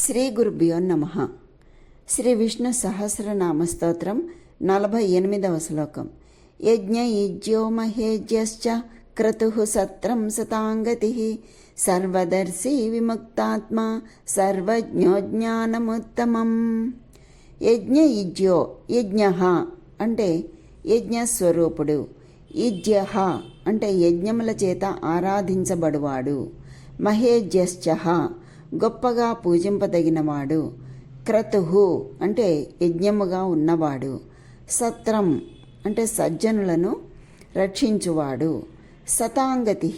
శ్రీ గురుభ్యో నమః. శ్రీ విష్ణు సహస్రనామ స్తోత్రం 48వ శ్లోకం. యజ్ఞయుజ్యో మహేజ్యశ్చ క్రతుః సత్రం శతాంగతిః సర్వదర్శి విముక్తాత్మా సర్వజ్ఞో జ్ఞానముత్తమం. యజ్ఞయుజ్యో, యజ్ఞః అంటే యజ్ఞస్వరూపుడు, యుజ్యః అంటే యజ్ఞముల చేత ఆరాధించబడువాడు, మహేజ్యశ్చ గొప్పగా పూజింపదగినవాడు, క్రతుః అంటే యజ్ఞముగా ఉన్నవాడు, సత్రం అంటే సజ్జనులను రక్షించువాడు, శతాంగతి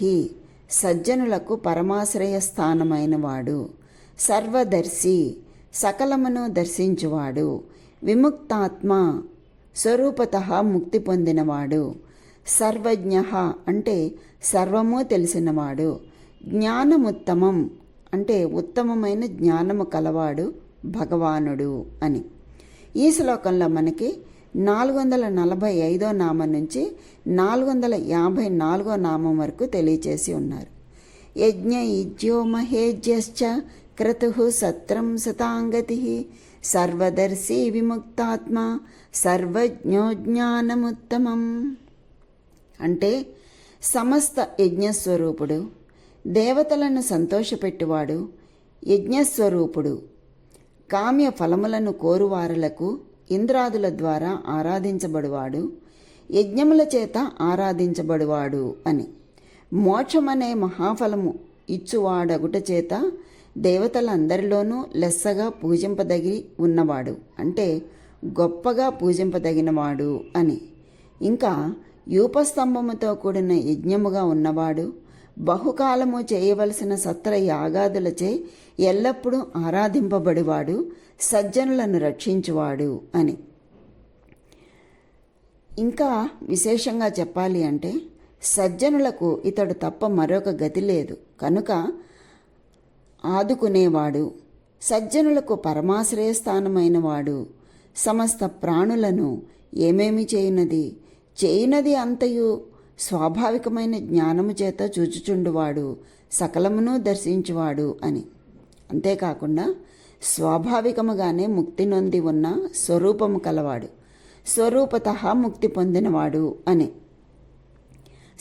సజ్జనులకు పరమాశ్రయ స్థానమైనవాడు, సర్వదర్శి సకలమును దర్శించువాడు, విముక్తాత్మ స్వరూపతః ముక్తి పొందినవాడు, సర్వజ్ఞ అంటే సర్వము తెలిసినవాడు, జ్ఞానముత్తమం అంటే ఉత్తమమైన జ్ఞానము కలవాడు భగవానుడు అని. ఈ శ్లోకంలో మనకి 445వ నామం నుంచి 454వ నామం వరకు తెలియచేసి ఉన్నారు. యజ్ఞయుజ్యో మహేజ్యశ్చ క్రతుః సత్రం శతాంగతిః సర్వదర్శి విముక్తాత్మ సర్వజ్ఞో జ్ఞానముత్తమం. అంటే సమస్త యజ్ఞస్వరూపుడు, దేవతలను సంతోషపెట్టువాడు, యజ్ఞస్వరూపుడు, కామ్య ఫలములను కోరువారులకు ఇంద్రాదుల ద్వారా ఆరాధించబడువాడు, యజ్ఞముల చేత ఆరాధించబడువాడు అని. మోక్షమనే మహాఫలము ఇచ్చువాడగుట చేత దేవతలందరిలోనూ లెస్సగా పూజింపదగి ఉన్నవాడు, అంటే గొప్పగా పూజింపదగినవాడు అని. ఇంకా యూపస్తంభముతో కూడిన యజ్ఞముగా ఉన్నవాడు, బహుకాలము చేయవలసిన సత్ర యాగాదులచే ఎల్లప్పుడూ ఆరాధింపబడివాడు, సజ్జనులను రక్షించువాడు అని. ఇంకా విశేషంగా చెప్పాలి అంటే సజ్జనులకు ఇతడు తప్ప మరొక గతి లేదు కనుక ఆదుకునేవాడు, సజ్జనులకు పరమాశ్రయస్థానమైన వాడు, సమస్త ప్రాణులను ఏమేమి చేయునది అంతయు స్వాభావికమైన జ్ఞానము చేత చూచుచుండువాడు, సకలమును దర్శించువాడు అని. అంతేకాకుండా స్వాభావికముగానే ముక్తి నొంది ఉన్న స్వరూపము కలవాడు, స్వరూపతః ముక్తి పొందినవాడు అని.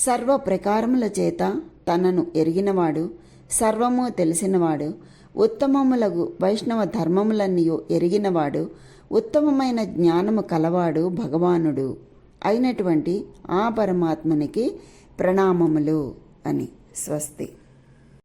సర్వ ప్రకారముల చేత తనను ఎరిగినవాడు, సర్వము తెలిసినవాడు, ఉత్తమములగు వైష్ణవ ధర్మములన్నీ ఎరిగినవాడు, ఉత్తమమైన జ్ఞానము కలవాడు భగవానుడు అయినటువంటి ఆ పరమాత్మనికి ప్రణామములు అని. స్వస్తి.